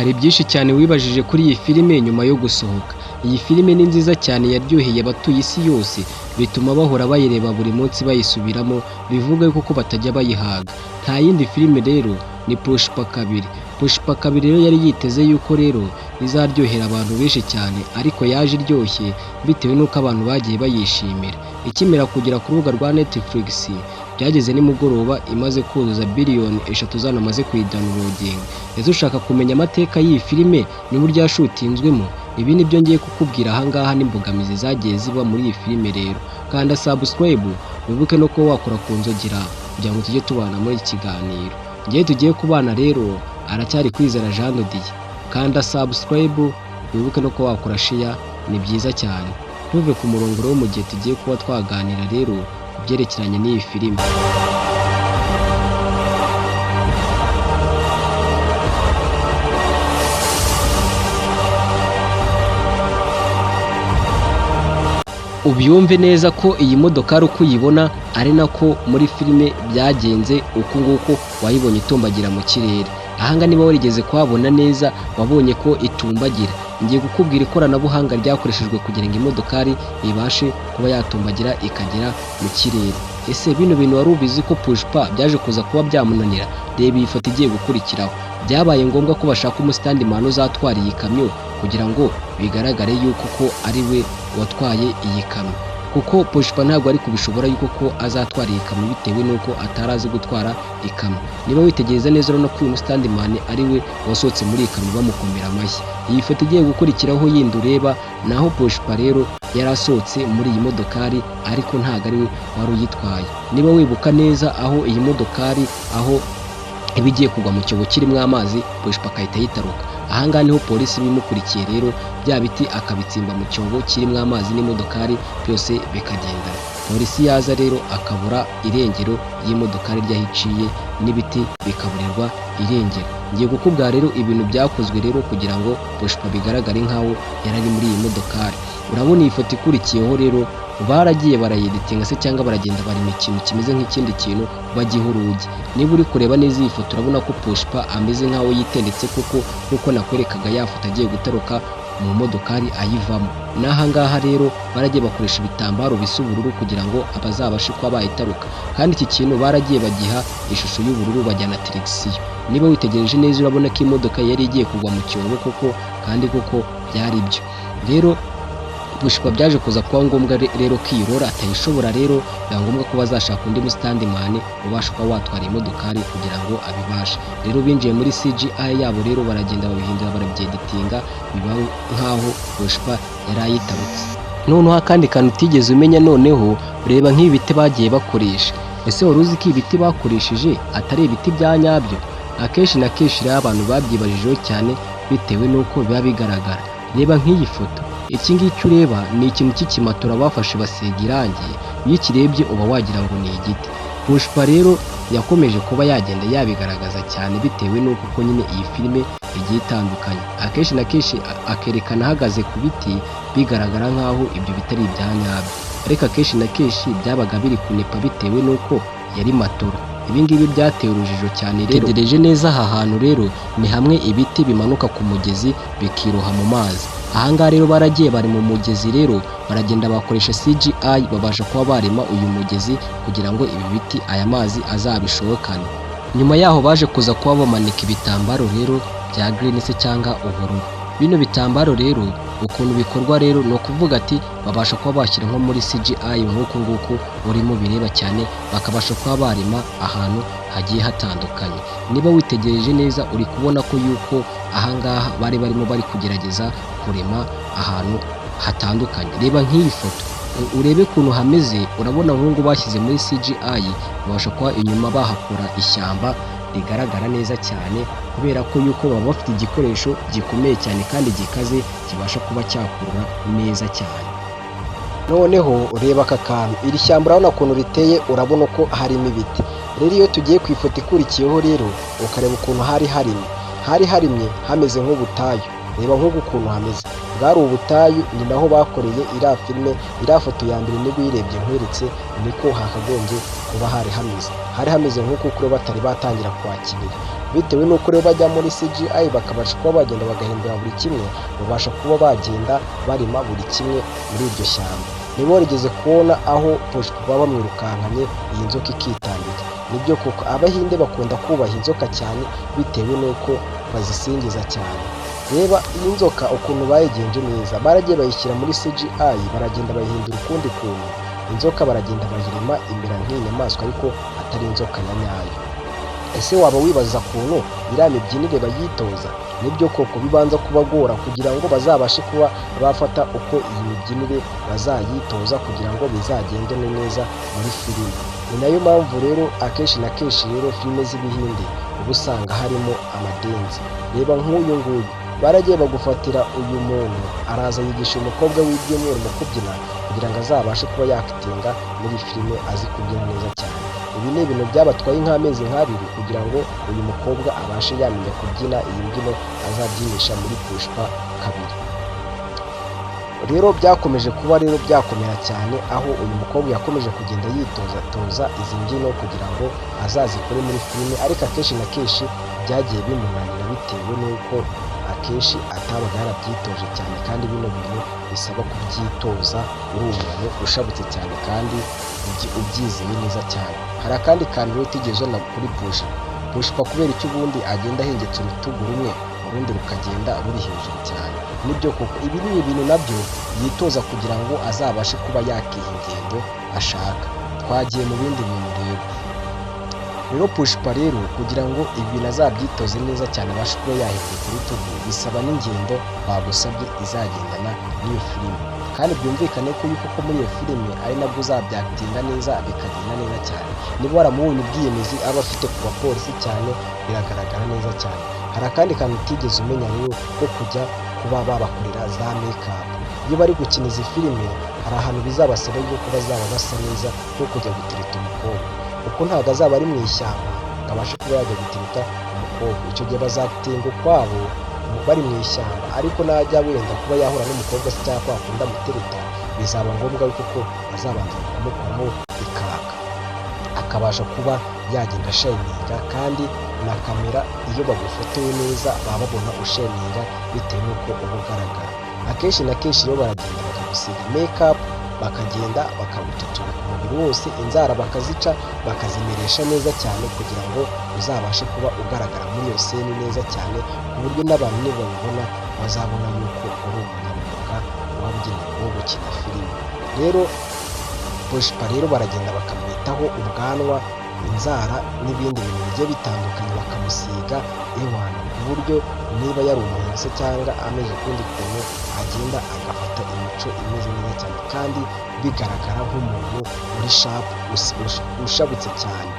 Hari byinshi cyane wibajije kuri iyi filime nyuma yo gusohoka. Iyi filime ni nziza cyane yaryoheye abatuye isi yose, bituma bahora bayireba buri munsi bayisubiramo, bivuga yuko ko batajya bayihaga. Nta yindi filime rero ni Pushpa 2. Pushpa 2 rero yari yiteze yuko rero izaryohera abantu benshi cyane, ariko yaje iryoshye bitewe n'uko abantu bagiye bayishimira. Ikimera kugera ku rubuga rwa Netflix, byageze nimugoroba imaze kuzuza biliyoni 3 zanamaze kuyidownloading. Ese ushaka kumenya amateka y'iyi filime n'uburyo yashutinzwemo? Ibi ni byo ngiye kukubwira ahangaha n'imbogamizi zagiye ziba muri iyi filime rero. Kanda subscribe, wibuke no kuba wakora ku nzogera kugira ngo tujye tubana muri iki kiganiro. Ngiye tugiye kubana rero aracyari Kwizera Jean de Dieu. Kanda subscribe, wibuke no kuba wakora share, ni byiza cyane. Ntuve ku murongo rero mu gihe tugiye kuba twaganira rero ku byerekeranye n'iyi filime. Ubyumve neza ko iyi modoka uko uyibona ari nako muri filime byagenze uko nguko wayibonye itumbagira mu kirere. Ahanga niba warigeze kuhabona neza wabonye ko itumbagira. Ngiye gukubwira ikoranabuhanga ryakoreshejwe kugira ngo imodokari ibashe kuba yatumbagira ikagera mu kirere. Ese bino bintu wari ubizi ko Pushpa byaje kuza kuba byamunanira? Reba iyi foto igiye gukurikiraho. Byabaye ngombwa ko bashaka umusitandimani uzatwara iyi kamyo kugira ngo bigaragare yuko ko ari we watwaye iyi kamyo, kuko Pushpa ntabwo ari kubishobora yuko ko azatwara iyi kamyo bitewe n'uko atarazi gutwara ikamyo. Niba witegereza neza urabona ko uyu musitandimani ari we wasohotse muri iyi kamyo bamukomera amashyi. Iyi foto igiye gukurikiraho yindi ureba naho Pushpa rero yari asohotse muri iyi modokari, ariko ntabwo ari we wari uyitwaye. Niba wibuka neza aho iyi modokari aho iba igiye kugwa mu cyobo kirimo amazi, Pushpa akahita yitaruka. Ahangaha niho polisi bimukurikiye rero bya biti akabitsimba mu cyobo kirimo amazi n'imodokari byose bikagendana. Polisi yaza rero akabura irengero y'imodokari ryahiciye n'ibiti bikaburirwa irengero. Ngiye gukubwira rero ibintu byakozwe rero kugira ngo Pushpa bigaragare nkaho yari ari muri iyi modokari. Urabona iyi foto ikurikiyeho rero baragiye barayeditinga se cyangwa baragenda barema ikintu kimeze nk'ikindi kintu bagiha urugi. Niba uri kureba neza iyi foto urabona ko Pushpa ameze nkaho yitendetse kuko nkuko nakwerekaga ya foto agiye gutaruka mu modokari ayivamo. N'ahangaha rero baragiye bakoresha ibitambaro bisa ubururu kugira ngo abazabashe kuba bayitaruka, kandi iki kintu baragiye bagiha ishusho y'ubururu bajyana televiziyo. Niba witegereje neza urabona ko imodoka yari igiye kugwa mu cyobo koko, kandi koko byari byo. Rero Pushpa byaje kuza kuba ngombwa rero ko iyi rora atayishobora, rero biba ngombwa ko bazashaka undi musitandimani ubasha kuba watwara imodokari kugira ngo abibashe. Rero binjiye muri CGI yabo rero baragenda babihindura barabyeditinga biba nkaho Pushpa yari ayitarutse. Noneho akandi kantu utigeze umenya, noneho reba nk'ibi biti bagiye bakoresha. Ese wari uzi ko ibiti bakoresheje atari ibiti bya nyabyo? Akenshi na kenshi rero abantu babyibajijeho cyane bitewe n'uko biba bigaragara. Reba nk'iyi foto, iki ngiki ureba ni ikintu cy'ikimatora bafashe basiga irangi. Iyo ukirebye uba wagira ngo ni igiti. Pushpa rero yakomeje kuba yagenda yabigaragaza cyane bitewe n'uko ko nyine iyi filime igiye itandukanye. Akenshi na kenshi akerekana ahagaze ku biti bigaragara nk'aho ibyo bitari ibya nyabyo, ariko akenshi na kenshi byabaga biri kunepa bitewe n'uko yari matora. Ibi ngibi byateye urujijo cyane. Rero tegereje neza aha hantu rero ni hamwe ibiti bimanuka ku mugezi bikiroha mu mazi. Ahangaha rero baragiye bari mu mugezi rero baragenda bakoresha CGI babasha kuba barema uyu mugezi kugira ngo ibi biti aya mazi azabishokane. Nyuma yaho baje kuza kuba bamanika ibitambaro rero bya green se cyangwa ubururu. Bino bitambaro rero ukuntu bikorwa rero ni ukuvuga ati babasha kuba bashyira nko muri CGI nk'uko nguko urimo bireba cyane, bakabasha kuba barema ahantu hagiye hatandukanye. Niba witegereje neza uri kubona ko yuko ahangaha bari barimo bari kugerageza kurema ahantu hatandukanye. Reba nk'iyi foto urebe ukuntu hameze, urabona nk'ubu bashyize muri CGI babasha kuba inyuma bahakura ishyamba rigaragara neza cyane, kubera ko yuko baba bafite igikoresho gikomeye cyane kandi gikaze kibasha kuba cyakurura neza cyane. Noneho reba aka kantu, iri shyamba urabona ukuntu riteye, urabona ko harimo ibiti. Rero iyo tugiye ku ifoto ikurikiyeho rero ukareba ukuntu hari harimye hameze nk'ubutayu. Reba nk'ubu ukuntu hameze, bwari ubutayu. Ni naho bakoreye iriya filime, iriya foto ya mbere nibwo uyirebye nkweretse niko hakagombye kuba hari hameze nk'uko kuri batari batangira kwakira. bitewe n'uko rero bajya muri CGI bakabasha kuba bagenda bagahindura buri kimwe, babasha kuba bagenda barima buri kimwe muri iryo shyamba. Niba warigeze kubona aho Pushpa baba bamwirukankanye iyi nzoka ikitambika. Nibyo koko Abahinde bakunda kubaha inzoka cyane bitewe n'uko bazisingiza cyane. Reba iyi nzoka ukuntu bayigenje neza, baragiye bayishyira muri CGI, baragenda bayihindura ukundi kuntu. Inzoka baragenda bayirema imbere nk'inyamaswa ariko atari inzoka ya nyayo. Ese waba wibaza ukuntu iriya mibyinire bayitoza? Nibyo koko bibanza kubagora kugira ngo bazabashe kuba bafata uko iyi mibyinire bazayitoza kugira ngo bizagende neza muri filime. Ni nayo mpamvu rero akenshi na kenshi rero filime z'Ibihinde uba usanga harimo amadenzi. Reba nk'uyu nguyu, baragiye bagufatira uyu muntu araza yigisha umukobwa w'ibyumweru mu kubyina kugira ngo azabashe kuba yakitinga muri filime azi kubyina neza cyane. Ibi ni ibintu byabatwaye nk'amezi nk'abiri kugira ngo uyu mukobwa abashe yamenya kubyina iyi mbyino azabyinisha muri Pushpa 2. Rero byakomeje kuba rero byakomera cyane aho uyu mukobwa yakomeje kugenda yitoza izi mbyino kugira ngo azazikore muri filime, ariko akenshi na kenshi byagiye bimunanira bitewe n'uko akenshi atabaga yarabyitoje cyane, kandi bino bintu bisaba kubyitoza uri umuntu ushabutse cyane kandi ubyizeye neza cyane. Hari akandi kantu rero utigeze ubona kuri Pushpa kubera icyo ubundi agenda ahengetse urutugu rumwe urundi rukagenda ruri hejuru cyane. Nibyo koko ibi ni ibintu nabyo yitoza kugira ngo azabashe kuba yakiha ingendo ashaka. Twagiye mu bindi bintu rero Pushpa rero kugira ngo ibi bintu azabyitoze neza cyane abashe kuba yahengeka urutugu, bisaba n'ingendo bagusabye izagendana n'iyo filime, kandi byumvikane ko yuko muri iyo filime ari nabwo uzabyatinda neza bikagenda neza cyane. Niba waramubonye ubwiyemezi aba afite ku bapolisi cyane biragaragara neza cyane. Hari akandi kantu utigeze umenya rero ko kujya kuba babakorera za make-up. Iyo bari gukina izi filime hari ahantu bizabasaba yuko bazaba basa neza nko kujya gutereta umukobwa, kuko ntabwo azaba ari mu ishyamba ngo abashe kuba yajya gutereta umukobwa. Icyo gihe bazatinga ukwabo bari mu ishyamba, ariko najya wenda kuba yahura n'umukobwa se cyangwa akunda mutereta, bizaba ngombwa yuko bazabanza kumukoraho ikaka akabasha kuba yagenda ashayininga, kandi na kamera iyo bagufotoye neza baba babona ushayininga bitewe n'uko uba ugaragara. Akenshi na kenshi rero baragenda bakagusiga make-up, bakagenda bakawututura ku mubiri wose, inzara bakazica bakazimeresha neza cyane kugira ngo uzabashe kuba ugaragara muri iyo seni neza cyane, ku buryo n'abantu nibabibona bazabona yuko uri umunyamwuga wabugenewe wo gukina filime. Rero Pushpa rero baragenda bakamwitaho ubwanwa, inzara n'ibindi bintu bigiye bitandukanye bakamusiga ewana, ku buryo niba yari umuhinzi se cyangwa ameze ukundi kuntu agenda agafata imico imeze neza cyane kandi bigaragara nk'umuntu uri shapu ushabutse cyane.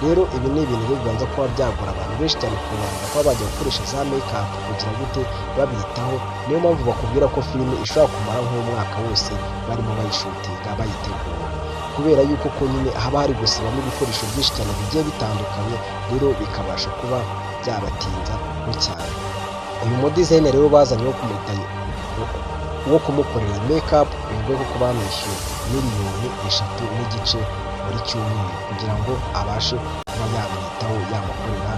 Rero ibi ni ibintu bibanza kuba byagora abantu benshi cyane kubanza kuba bajya gukoresha za make-up kugira gute babitaho. Niyo mpamvu bakubwira ko filime ishobora kumara nk'umwaka wose barimo bayishutinga bayitegura, kubera yuko ko nyine haba hari gusibamo ibikoresho byinshi cyane bigiye bitandukanye, rero bikabasha kuba byabatinza cyane. Uyu mudizayini rero bazanye wo kumukorera make-up bivuga ko bamwishyuye $1.5 million buri cyumweru kugira ngo abashe kuba yamwitaho yamukorera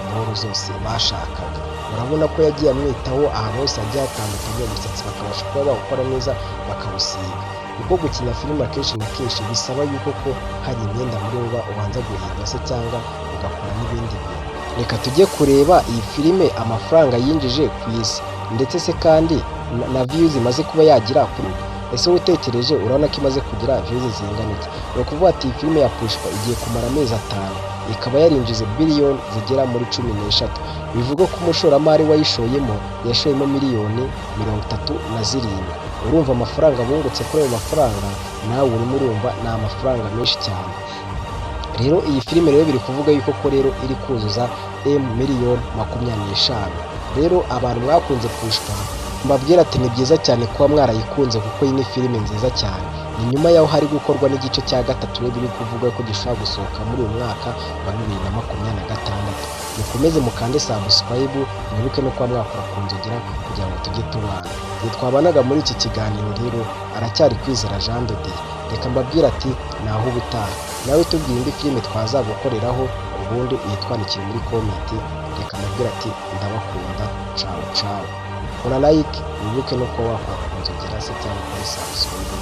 inkuru zose bashakaga. Urabona ko yagiye amwitaho ahantu hose hagiye hatandukanye, umusatsi bakabasha kuba bawukora neza bakawusiga. Kuko gukina filime akenshi na kenshi bisaba yuko ko hari imyenda muri uba ubanza guhindura se cyangwa ugakora n'ibindi bintu. Reka tujye kureba iyi filime amafaranga yinjije ku isi, ndetse se kandi na views imaze kuba yagira kuri. Ese utekereje urabona ko imaze kugira views zingana iki? Ni ukuvuga ati iyi filime ya Pushpa igiye kumara amezi 5 ikaba yarinjize biliyoni zigera muri 13. Bivuga ko umushoramari wayishoyemo yashoyemo $37 million. Urumva amafaranga bungutse kuri ayo mafaranga, nawe urimo urumva ni amafaranga menshi cyane. Rero iyi filime rero biri kuvuga yuko ko rero iri kuzuza $25 million. Rero abantu mwakunze Pushpa mbabwira ati ni byiza cyane kuba mwarayikunze kuko iyi ni filime nziza cyane. Ni nyuma yaho hari gukorwa n'igice cya 3 rero biri kuvuga ko gishobora gusohoka muri uyu mwaka wa 2026. Mukomeze mukande subscribe, mwibuke no kuba mwakora ku nzogera kugira ngo tujye tubana. Twabanaga muri iki kiganiro rero aracyari Kwizera Jean de Dieu. Reka mbabwira ati naho ubutaha, nawe tubwire indi filime twazagukoreraho ubundi uyitwandikire muri komenti, reka nabwira ati ndabakunda, cawo cawo. Kora like, wibuke no kuba wakora inzogera se cyangwa kuri subscribe.